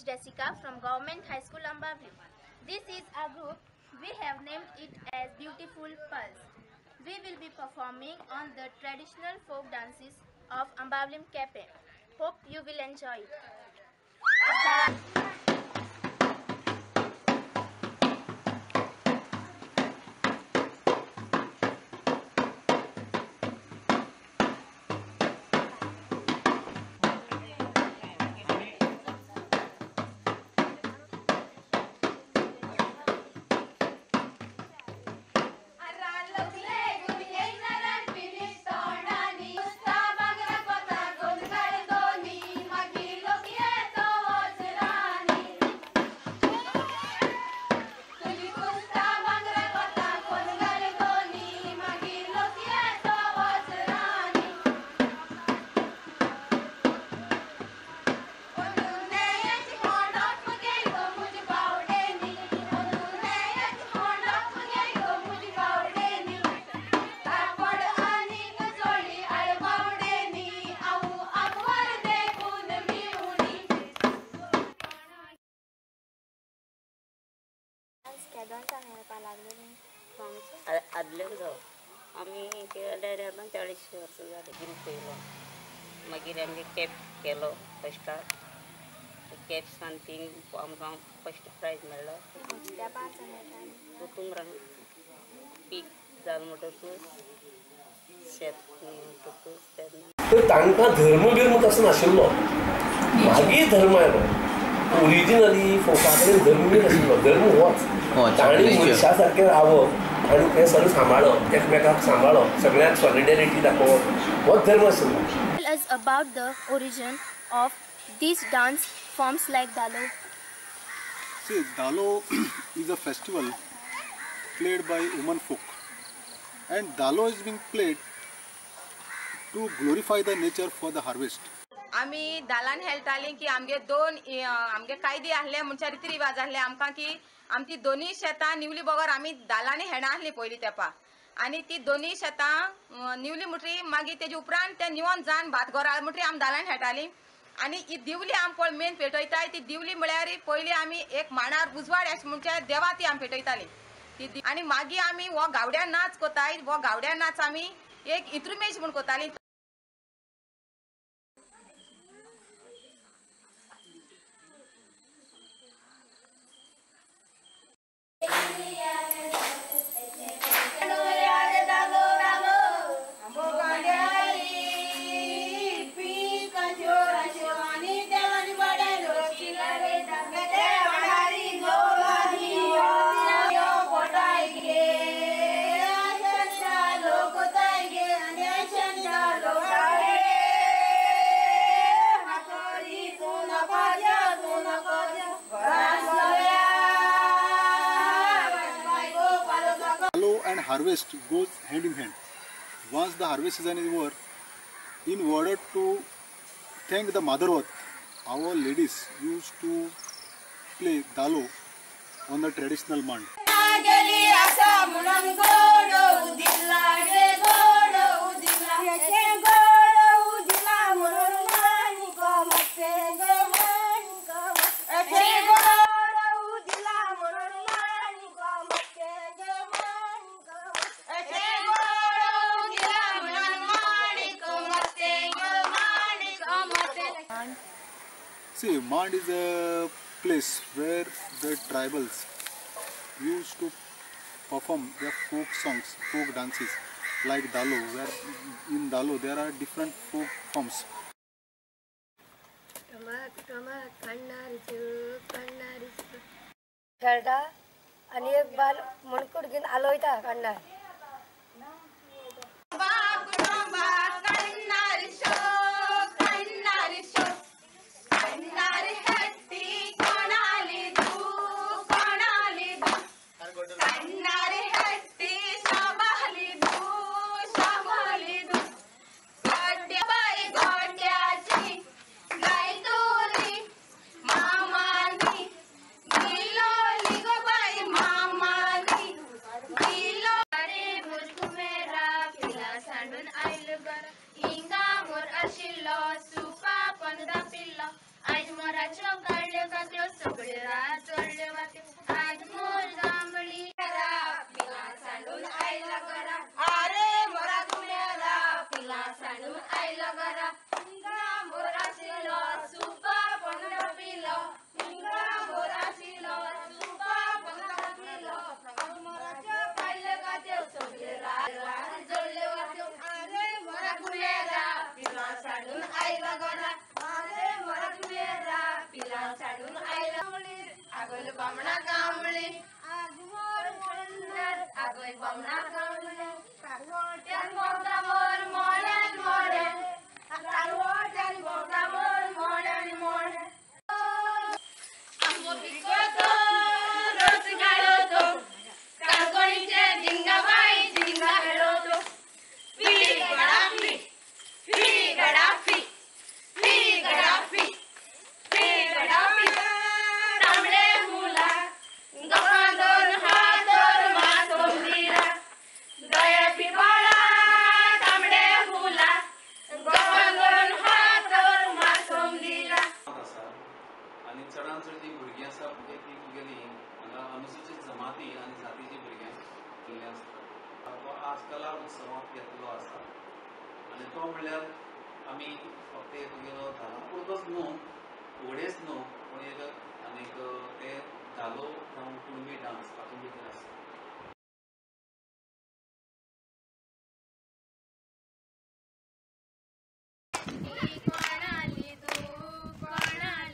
Jessica from Government High School Ambavli. This is our group. We have named it as Beautiful Pulse. We will be performing on the traditional folk dances of Ambavli Kepe. Hope you will enjoy it. आदले जाऊ आम्ही केल्यार आतां 40 वर्सां जाली group येयलो मागीर आमी कॅप केलो फस्टाक कॅप्सान थिंग आमकां फस्ट प्रायज मेळ्ळो तितून पीक जाल म्हणटकूच शेत म्हणटकूच तेन्ना तर तांकां धर्म बिर्म तसो नाशिल्लो मागीर धर्म आयलो ओरिजिनली फोका कडेन धर्म बी नाशिल्लो धर्म होच तांणी मनशा सारकें रावप आनी तें सगळें सांबाळप एकमेकाक सांबाळप सगळ्यांक सॉलिडेरिटी दाखोवप होच धर्म आशिल्लो. Tell us about the origin of these dance forms like Dalo. See, Dalo is a festival played by women folk, and Dalo is being played to glorify the nature for the harvest. आम्ही दालान खेळटाली की आमगे कायदे आहले म्हणजे रिती रिवाज आहले आमकां की आमची दोन्ही शेतां निवली बगर आमी दालांनी हेणां आहली पयलीं तेंपा आनी ती दोन्ही शेतां निवली म्हणटरी मागीर तेजे उपरांत ते निवोन जावन भात घरा म्हणटरी आमी दालान खेळटाली आनी ही दिवली आमी पळय मेन पेटयताय ती दिवली म्हळ्यार पयलीं आमी एक मांडार उजवाड अशें म्हणजे देवा ती आमी पेटयताली ती आनी मागीर आमी हो गावड्या नाच कोताय हो गावड्या नाच आमी एक इत्रुमेश म्हूण कोताली. And harvest goes hand in hand. Once the harvest season is over, in order to thank the mother earth, our ladies used to play Dalo on the traditional mand. See, Mand is a place where the tribals used to perform their folk songs, folk dances like Dalo, where in Dalo there are different folk forms. खेळटा आणि एक बाल मणकूट घेऊन आलोयता काढणार आयज मोराच्यो काडल्यो कात्यो सगळे रात चडल्यो वात्यो आज मोर जांभळी पिला सांडून आयला घरा अरे मोरा तुमेला पिला सांडून आयला घरा इंगा मोराशिलो सुपा बंद पिलो इंगा मोराशिलो सुपा बंद पिलो मोराच्यो काडल्यो कात्यो सगळे रात चडल्यो वात्यो अरे मोरा तुमेला पिला सांडून आयला घरा अरे मोरा तुमेला पिला सांडून आयला आगोल बामणा कांबळे आज मोर सुंदर आगोल बामणा कांबळे कारवट्यान भोंवता मोर मोड्यान मोडे कारवट्यान भोंवता मोर मोड्यान मोडे आंबो पिकवतो रोस गाळतो काळकोणीचे जिंगाबाई जिंगा हेळवतो फी गडा फी फी गडा फी फी गडा फी फी गडा फी तांबडे मुला गप्पांदोर हातोर मासोम दिला दया पिबाळा तांबडे मुला गप्पांदोर हातोर मासोम दिला आणि चडांत चड जी भुरगीं आसा पळय ती तुगेली हांगा अनुसूचित जमाती आनी जातीची भुरग्यां केल्ले आसता तो आज कला उत्सवांत घेतलो आसा आनी तो म्हणल्यार आमी फक्त तुगेलो धाला पुरतोच न्हू फुगडेच न्हू पूण एक आनीक ते धालो जावं कुणबी डान्स हातूंत भितर आसा कोणाली तू काढणार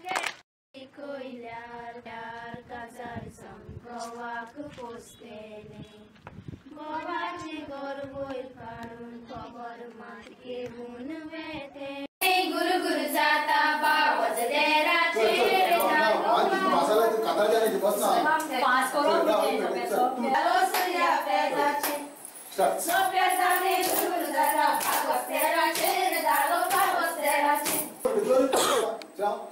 घे खोयल्यार काजार संगवाक पोसतेने गोवाची गोर वयर काढून खबर मात घेऊन वेते गुरु गुरु जाता बावज देराचे पास करो सूर्या पेजाचे सोप्या जाणे गुरु जाता बावज देराचे दालो बावज देराचे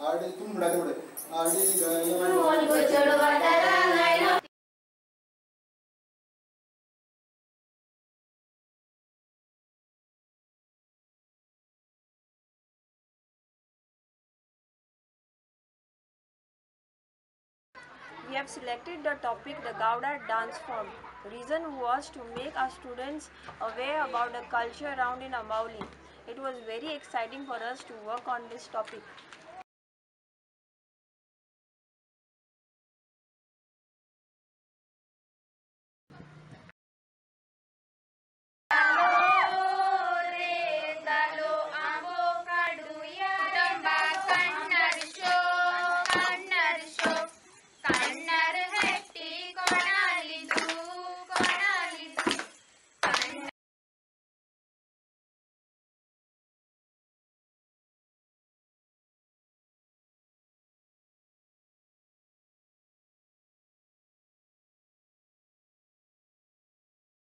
आणि तू म्हणा तेवढे आणि मोल गोचड वाटाला लायला We have selected the topic the Gowda dance form. Reason was to make our students aware about the culture around in Ambauli. It was very exciting for us to work on this topic.